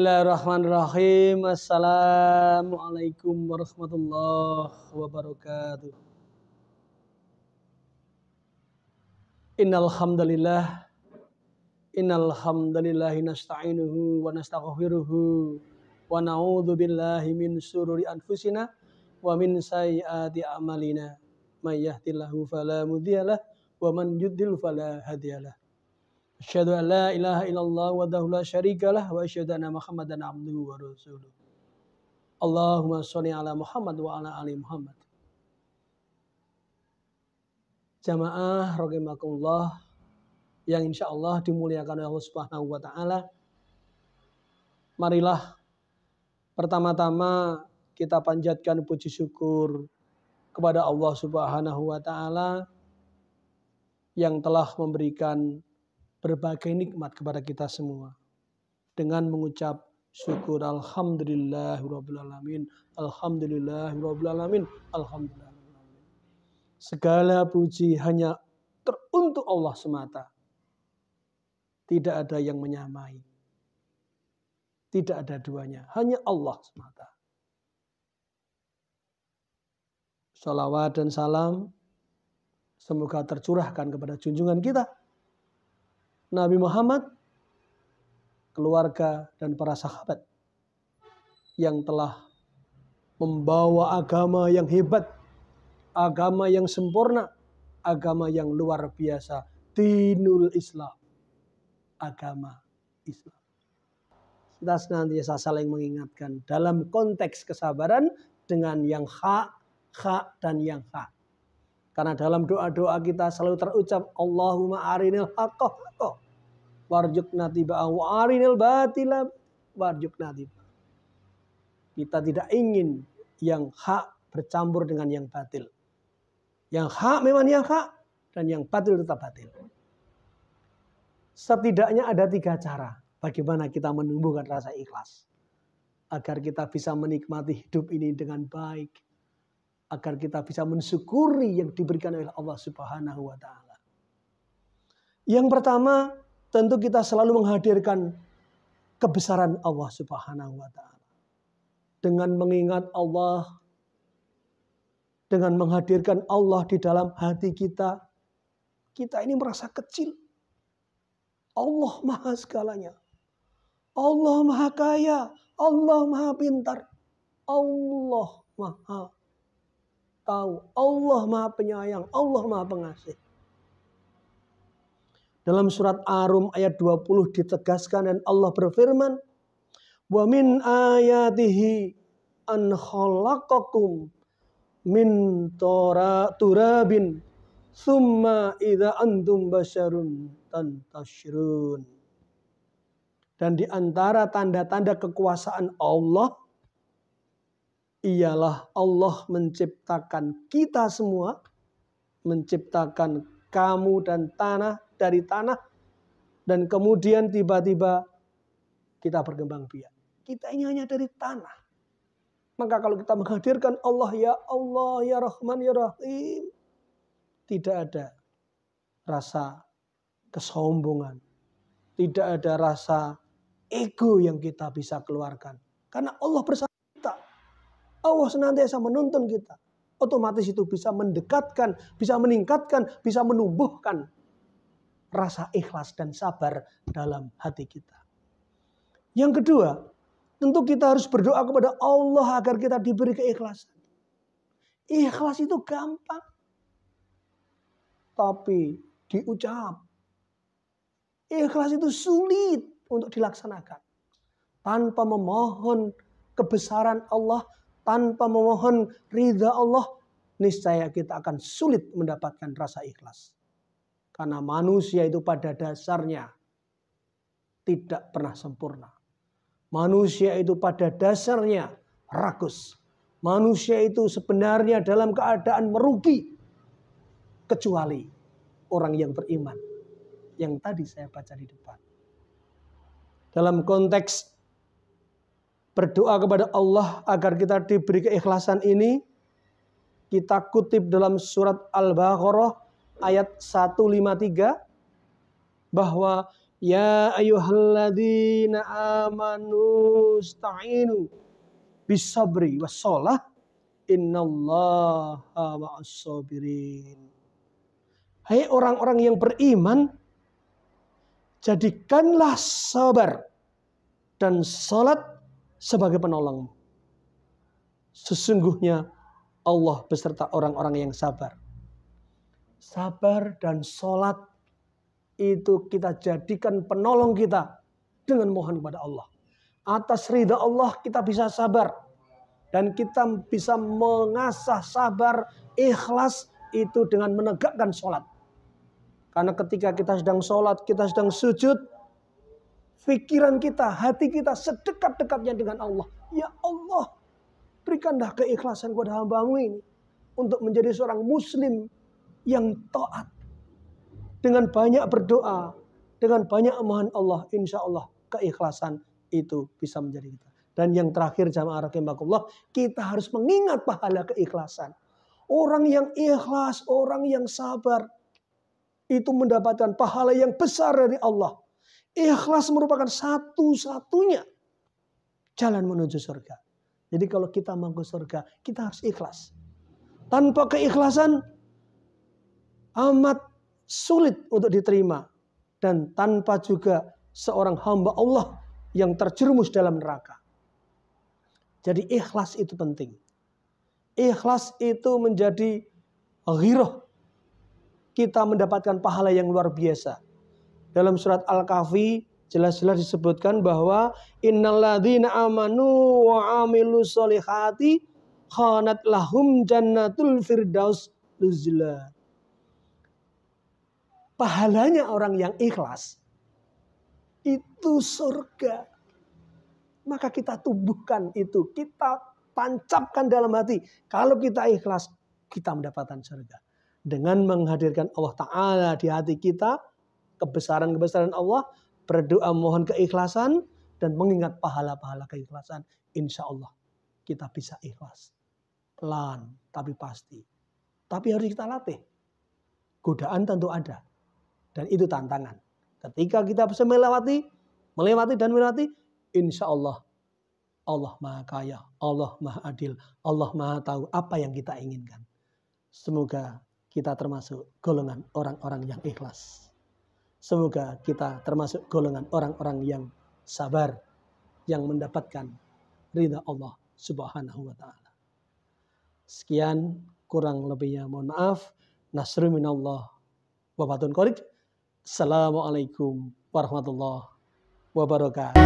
Bismillahirrahmanirrahim. Assalamualaikum warahmatullahi wabarakatuh. Innal hamdalillah nasta'inuhu wa nastaghfiruhu wa na'udzu billahi min syururi anfusina wa min sayyiati a'malina. May yahdihillahu fala mudhillalah wa man yudlil fala hadiyalah. Asyhadu an la ilaha illallah wahdahu la syarikalah wa asyhadu anna Muhammadan abduhu wa rasuluh. Allahumma sholli ala Muhammad wa ala ali Muhammad. Jamaah rahimakumullah yang insyaallah dimuliakan oleh Allah Subhanahu wa taala. Marilah pertama-tama kita panjatkan puji syukur kepada Allah Subhanahu wa taala yang telah memberikan berbagai nikmat kepada kita semua dengan mengucap syukur alhamdulillahirabbil alamin, alhamdulillahirabbil alamin, alhamdulillah. Segala puji hanya teruntuk Allah semata. Tidak ada yang menyamai. Tidak ada duanya, hanya Allah semata. Shalawat dan salam semoga tercurahkan kepada junjungan kita Nabi Muhammad, keluarga dan para sahabat yang telah membawa agama yang hebat, agama yang sempurna, agama yang luar biasa, dinul Islam, agama Islam. Kita senantiasa saling mengingatkan dalam konteks kesabaran dengan yang hak dan yang hak. Karena dalam doa-doa kita selalu terucap Allahumma arinil haqqa warzuqna tiba'ahu wa arinil batila warzuqna tiba'ahu. Kita tidak ingin yang hak bercampur dengan yang batil. Yang hak memang yang hak dan yang batil tetap batil. Setidaknya ada 3 cara bagaimana kita menumbuhkan rasa ikhlas agar kita bisa menikmati hidup ini dengan baik. Agar kita bisa mensyukuri yang diberikan oleh Allah Subhanahu wa taala. Yang pertama, tentu kita selalu menghadirkan kebesaran Allah Subhanahu wa taala. Dengan mengingat Allah, dengan menghadirkan Allah di dalam hati kita, kita ini merasa kecil. Allah Maha segalanya. Allah Maha kaya, Allah Maha pintar. Allah Maha tahu, Allah Maha penyayang, Allah Maha pengasih. Dalam surat Ar-Rum ayat 20 ditegaskan dan Allah berfirman, "Wa min ayatihi an khalaqakum min turabin tsumma idza antum basyarun tantasyrun." Dan di antara tanda-tanda kekuasaan Allah ialah Allah menciptakan kita semua, menciptakan kamu dan tanah dari tanah, dan kemudian tiba-tiba kita berkembang biak. Kita ini hanya dari tanah. Maka kalau kita menghadirkan Allah, ya Rahman, ya Rahim, tidak ada rasa kesombongan, tidak ada rasa ego yang kita bisa keluarkan. Karena Allah bersama kita. Allah senantiasa menuntun kita. Otomatis itu bisa mendekatkan, bisa meningkatkan, bisa menumbuhkan rasa ikhlas dan sabar dalam hati kita. Yang kedua, tentu kita harus berdoa kepada Allah agar kita diberi keikhlasan. Ikhlas itu gampang. Tapi diucap. Ikhlas itu sulit untuk dilaksanakan. Tanpa memohon kebesaran Allah, tanpa memohon ridha Allah, niscaya kita akan sulit mendapatkan rasa ikhlas. Karena manusia itu pada dasarnya tidak pernah sempurna. Manusia itu pada dasarnya rakus. Manusia itu sebenarnya dalam keadaan merugi. Kecuali orang yang beriman. Yang tadi saya baca di depan. Dalam konteks berdoa kepada Allah agar kita diberi keikhlasan ini, kita kutip dalam surat Al-Baqarah ayat 153 bahwa Ya ayyuhalladzina amanu sta'inu bisabri wassalah innallaha ma'as-sabirin. Hai orang-orang yang beriman, jadikanlah sabar dan salat sebagai penolongmu. Sesungguhnya Allah beserta orang-orang yang sabar. Sabar dan salat itu kita jadikan penolong kita dengan mohon kepada Allah. Atas ridha Allah kita bisa sabar. Dan kita bisa mengasah sabar, ikhlas itu dengan menegakkan sholat. Karena ketika kita sedang sholat, kita sedang sujud, pikiran kita, hati kita sedekat-dekatnya dengan Allah. Ya Allah, berikanlah keikhlasan kepada hamba-Mu ini untuk menjadi seorang muslim yang taat. Dengan banyak berdoa, dengan banyak memohon Allah, insya Allah keikhlasan itu bisa menjadi kita. Dan yang terakhir jamaah rahimakumullah, kita harus mengingat pahala keikhlasan. Orang yang ikhlas, orang yang sabar, itu mendapatkan pahala yang besar dari Allah. Ikhlas merupakan satu-satunya jalan menuju surga. Jadi kalau kita mau ke surga, kita harus ikhlas. Tanpa keikhlasan, amat sulit untuk diterima. Dan tanpa juga seorang hamba Allah yang terjerumus dalam neraka. Jadi ikhlas itu penting. Ikhlas itu menjadi ghirah. Kita mendapatkan pahala yang luar biasa. Dalam surat Al-Kahfi jelas-jelas disebutkan bahwa innalladzina amanu wa amilus solihati khanat lahum jannatul firdaus nuzula. Pahalanya orang yang ikhlas itu surga. Maka kita tumbuhkan itu, kita tancapkan dalam hati. Kalau kita ikhlas, kita mendapatkan surga. Dengan menghadirkan Allah Ta'ala di hati kita, kebesaran-kebesaran Allah, berdoa mohon keikhlasan, dan mengingat pahala-pahala keikhlasan. Insya Allah kita bisa ikhlas. Pelan, tapi pasti. Tapi harus kita latih. Godaan tentu ada. Dan itu tantangan. Ketika kita bisa melewati dan melewati, insya Allah, Allah Maha Kaya, Allah Maha Adil, Allah Maha Tahu apa yang kita inginkan. Semoga kita termasuk golongan orang-orang yang ikhlas. Semoga kita termasuk golongan orang-orang yang sabar, yang mendapatkan ridha Allah Subhanahu wa Ta'ala. Sekian, kurang lebihnya mohon maaf. Nasrul minallah wa fatun qorib. Assalamualaikum warahmatullahi wabarakatuh.